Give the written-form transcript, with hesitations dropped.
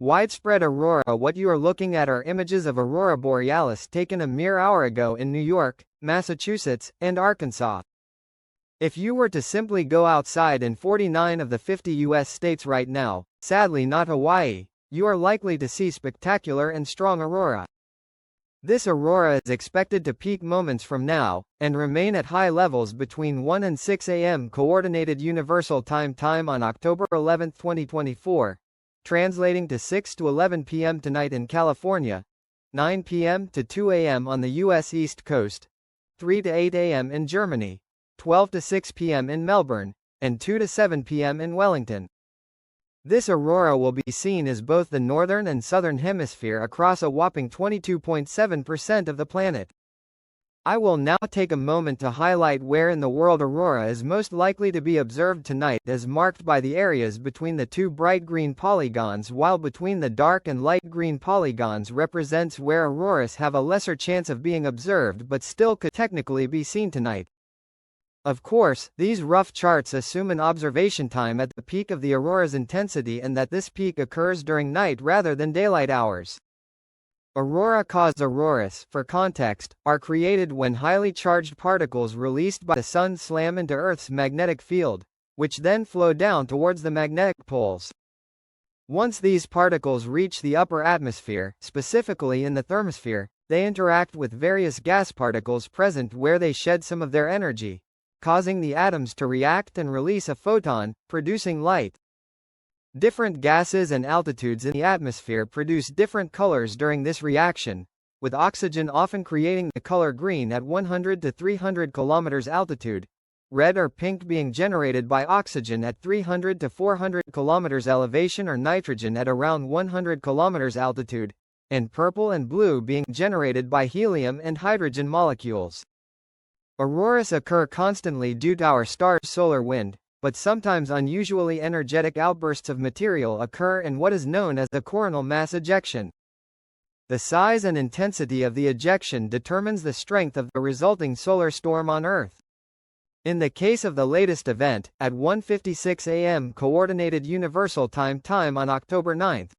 Widespread aurora. What you are looking at are images of Aurora Borealis taken a mere hour ago in New York, Massachusetts, and Arkansas. If you were to simply go outside in 49 of the 50 U.S. states right now, sadly not Hawaii, you are likely to see spectacular and strong aurora. This aurora is expected to peak moments from now, and remain at high levels between 1 and 6 a.m. Coordinated Universal Time on October 11, 2024, translating to 6 to 11 p.m. tonight in California, 9 p.m. to 2 a.m. on the U.S. East Coast, 3 to 8 a.m. in Germany, 12 to 6 p.m. in Melbourne, and 2 to 7 p.m. in Wellington. This aurora will be seen as both the northern and southern hemisphere across a whopping 22.7% of the planet. I will now take a moment to highlight where in the world aurora is most likely to be observed tonight, as marked by the areas between the two bright green polygons, while between the dark and light green polygons represents where auroras have a lesser chance of being observed but still could technically be seen tonight. Of course, these rough charts assume an observation time at the peak of the aurora's intensity and that this peak occurs during night rather than daylight hours. Aurora-caused auroras, for context, are created when highly charged particles released by the sun slam into Earth's magnetic field, which then flow down towards the magnetic poles. Once these particles reach the upper atmosphere, specifically in the thermosphere, they interact with various gas particles present where they shed some of their energy, causing the atoms to react and release a photon, producing light. Different gases and altitudes in the atmosphere produce different colors during this reaction, with oxygen often creating the color green at 100 to 300 kilometers altitude, red or pink being generated by oxygen at 300 to 400 kilometers elevation or nitrogen at around 100 kilometers altitude, and purple and blue being generated by helium and hydrogen molecules. Auroras occur constantly due to our star's solar wind, but sometimes unusually energetic outbursts of material occur in what is known as the coronal mass ejection. The size and intensity of the ejection determines the strength of the resulting solar storm on Earth. In the case of the latest event, at 1:56 a.m. Coordinated Universal Time on October 9,